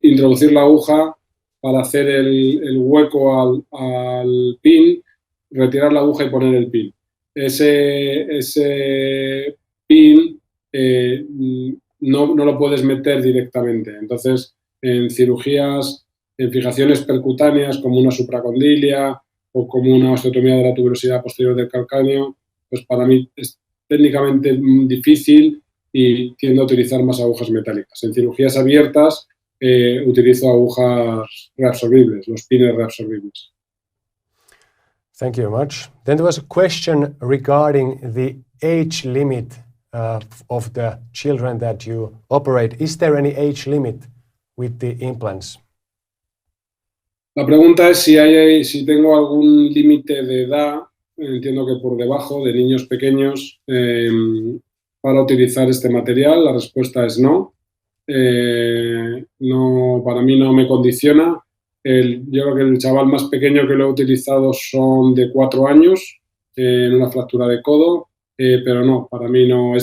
C: introducir la aguja para hacer el hueco al pin, retirar la aguja y poner el pin. Ese pin no lo puedes meter directamente. Entonces, en cirugías, en fijaciones percutáneas como una supracondilia o como una osteotomía de la tuberosidad posterior del calcáneo, pues para mí es técnicamente difícil y tiendo a utilizar más agujas metálicas. En cirugías abiertas utilizo agujas reabsorbibles, los pines reabsorbibles.
A: Thank you very much. Then there was a question regarding the age limit of the children that you operate. Is there any age limit with the implants?
C: La pregunta es si tengo algún límite de edad, entiendo que por debajo, de niños pequeños, para utilizar este material. La respuesta es no. No, para mí no me condiciona. Yo creo que el chaval más pequeño que lo he utilizado son de 4 años, en una fractura de codo, pero no, para mí no.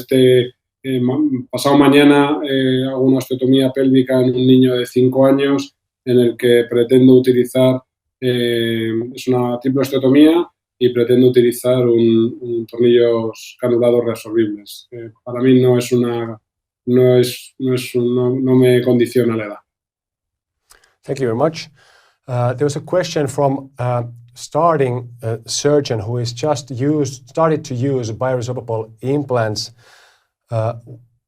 C: Pasado mañana hago una osteotomía pélvica en un niño de 5 años en el que pretendo utilizar, es una triple osteotomía y pretendo utilizar tornillos canulados reabsorbibles. Para mí no me condiciona la edad.
A: Thank you very much. There was a question from a starting surgeon who is started to use bioresorbable implants.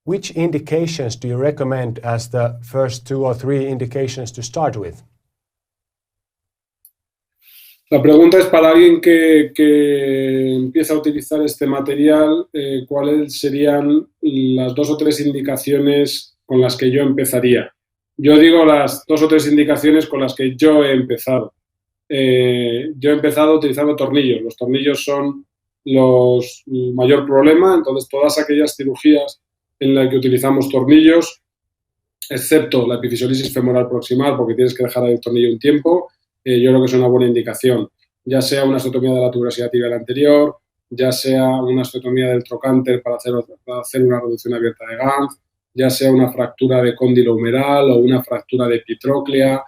A: Which indications do you recommend as the first 2 or 3 indications to start with?
C: La pregunta es para alguien que empieza a utilizar este material, ¿cuáles serían las 2 o 3 indicaciones con las que yo empezaría? Yo digo las 2 o 3 indicaciones con las que yo he empezado. Yo he empezado utilizando tornillos. Los tornillos son el mayor problema, entonces todas aquellas cirugías en las que utilizamos tornillos, excepto la epifisiolisis femoral proximal, porque tienes que dejar el tornillo un tiempo, yo creo que es una buena indicación. Ya sea una osteotomía de la tuberosidad tibial anterior, ya sea una osteotomía del trocánter para hacer una reducción abierta de Ganz, ya sea una fractura de cóndilo humeral o una fractura de epitróclea,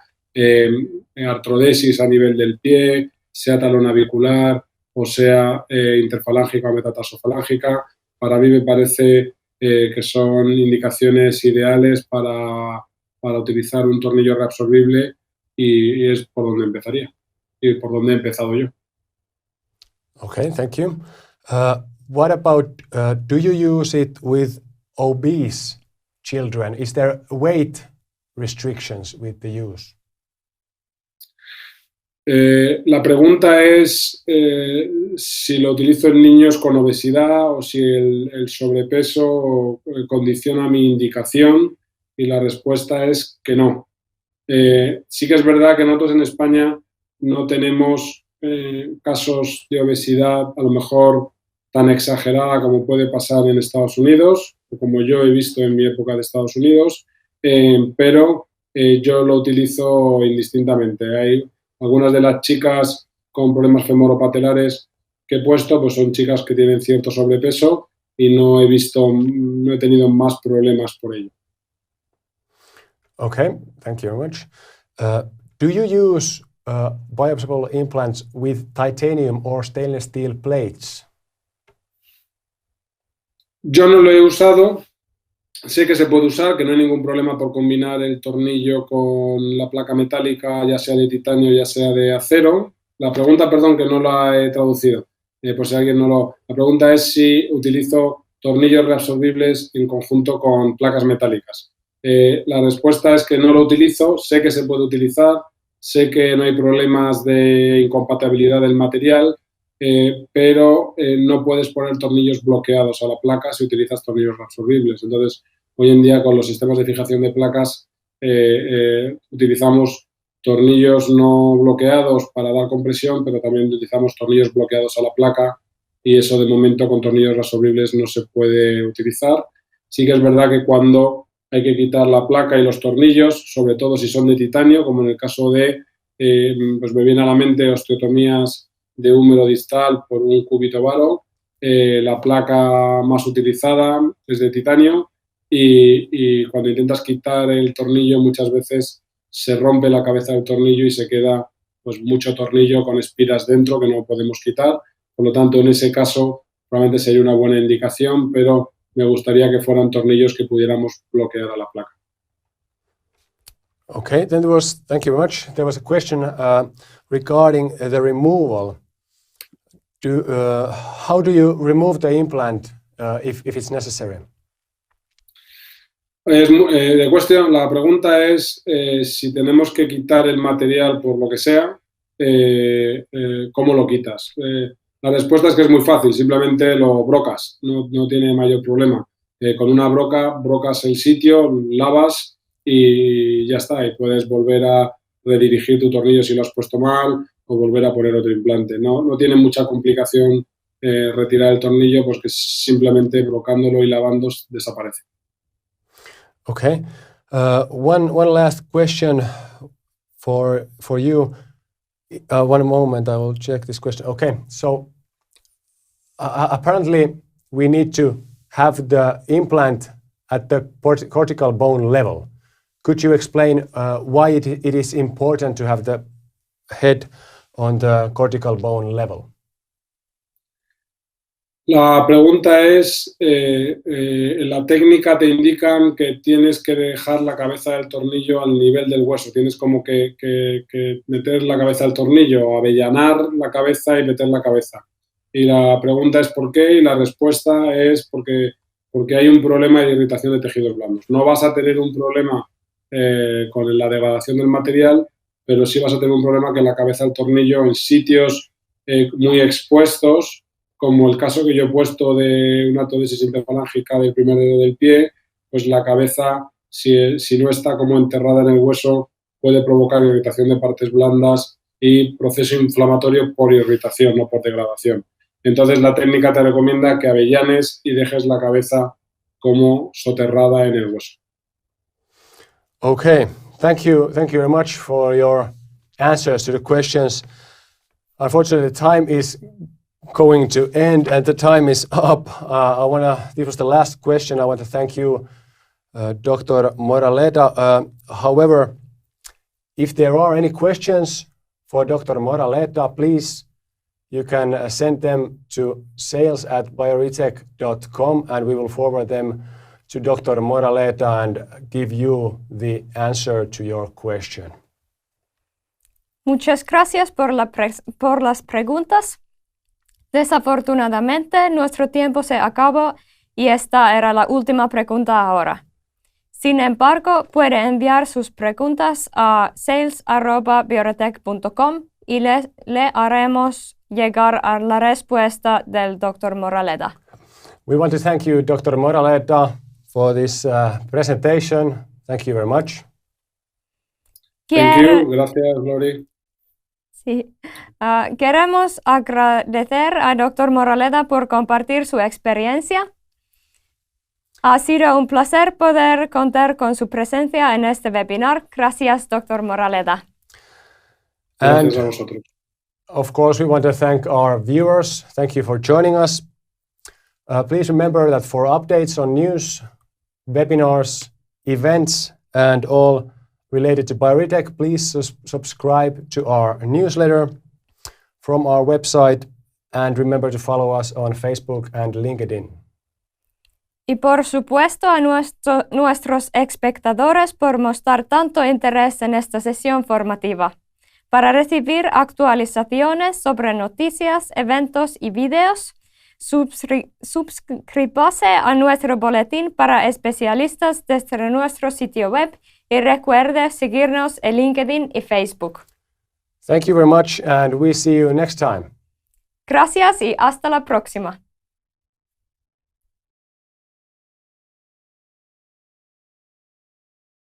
C: artrodesis a nivel del pie, sea talonavicular o sea interfalángica o metatarsofalángica. Para mí me parece que son indicaciones ideales para utilizar un tornillo reabsorbible y es por donde empezaría y por donde he empezado yo.
A: Okay, thank you. What about, do you use it with obese children? Is there weight restrictions with the use?
C: La pregunta es si lo utilizo en niños con obesidad o si el sobrepeso condiciona mi indicación, y la respuesta es que no. Sí que es verdad que nosotros en España no tenemos casos de obesidad a lo mejor tan exagerada como puede pasar en Estados Unidos, o como yo he visto en mi época de Estados Unidos, pero yo lo utilizo indistintamente. Hay algunas de las chicas con problemas femoropatelares que he puesto, pues son chicas que tienen cierto sobrepeso y no he tenido más problemas por ello.
A: Okay, thank you very much. Do you use biopsiable implants with titanium or stainless steel plates?
C: Yo no lo he usado. Sé que se puede usar, que no hay ningún problema por combinar el tornillo con la placa metálica, ya sea de titanio, ya sea de acero. La pregunta, perdón, que no la he traducido, por si alguien no lo... La pregunta es si utilizo tornillos reabsorbibles en conjunto con placas metálicas. La respuesta es que no lo utilizo. Sé que se puede utilizar, sé que no hay problemas de incompatibilidad del material, pero no puedes poner tornillos bloqueados a la placa si utilizas tornillos reabsorbibles. Entonces, hoy en día con los sistemas de fijación de placas utilizamos tornillos no bloqueados para dar compresión, pero también utilizamos tornillos bloqueados a la placa, y eso de momento con tornillos reabsorbibles no se puede utilizar. Sí que es verdad que cuando hay que quitar la placa y los tornillos, sobre todo si son de titanio, como en el caso de, pues me viene a la mente osteotomías de húmero distal por un cúbito varo, la placa más utilizada es de titanio, y cuando intentas quitar el tornillo muchas veces se rompe la cabeza del tornillo y se queda pues mucho tornillo con espiras dentro que no podemos quitar. Por lo tanto, en ese caso probablemente sería una buena indicación, pero me gustaría que fueran tornillos que pudiéramos bloquear a la placa.
A: Okay, then thank you very much. There was a question regarding the removal. How do you remove the implant if it's necessary?
C: La pregunta es si tenemos que quitar el material por lo que sea, ¿cómo lo quitas? La respuesta es que es muy fácil, simplemente lo brocas, no tiene mayor problema. Con una broca brocas el sitio, lavas y ya está, y puedes volver a redirigir tu tornillo si lo has puesto mal o volver a poner otro implante. No tiene mucha complicación retirar el tornillo, porque simplemente brocándolo y lavando desaparece.
A: Okay, one last question for you. One moment, I will check this question. Okay, so apparently we need to have the implant at the cortical bone level. Could you explain why it is important to have the head on the cortical bone level?
C: La pregunta es, en la técnica te indican que tienes que dejar la cabeza del tornillo al nivel del hueso, tienes como que meter la cabeza del tornillo, avellanar la cabeza y meter la cabeza. Y la pregunta es ¿por qué? Y la respuesta es porque hay un problema de irritación de tejidos blandos. No vas a tener un problema con la degradación del material pero sí vas a tener un problema que la cabeza del tornillo en sitios muy expuestos, como el caso que yo he puesto de una todesis interfalángica del primer dedo del pie, pues la cabeza, si no está como enterrada en el hueso, puede provocar irritación de partes blandas y proceso inflamatorio por irritación, no por degradación. Entonces la técnica te recomienda que avellanes y dejes la cabeza como soterrada en el hueso.
A: Okay, thank you very much for your answers to the questions. Unfortunately, the time is going to end and the time is up. This was the last question. I want to thank you, Dr. Moraleda. However, if there are any questions for Dr. Moraleda, please, you can send them to sales@bioretech.com and we will forward them to Dr. Moraleda and give you the answer to your question.
B: Muchas gracias por las preguntas. Desafortunadamente, nuestro tiempo se acabó y esta era la última pregunta ahora. Sin embargo, puede enviar sus preguntas a sales@bioretech.com y le haremos llegar a la respuesta del Dr. Moraleda.
A: We want to thank you, Dr. Moraleda, for this presentation. Thank you very much.
C: Thank you. Gracias, Lori.
B: Sí. Queremos agradecer a Dr. Moraleda por compartir su experiencia. Ha sido un placer poder contar con su presencia en este webinar. Gracias, Dr. Moraleda.
C: Gracias a vosotros.
A: Of course, we want to thank our viewers. Thank you for joining us. Please remember that for updates on news, webinars, events, and all related to Bioretech, please subscribe to our newsletter from our website and remember to follow us on Facebook and LinkedIn.
B: Y por supuesto a nuestros espectadores por mostrar tanto interés en esta sesión formativa. Para recibir actualizaciones sobre noticias, eventos y videos, suscríbase a nuestro boletín para especialistas desde nuestro sitio web y recuerde seguirnos en LinkedIn y Facebook.
A: Thank you very much and we see you next time.
B: Gracias y hasta la próxima.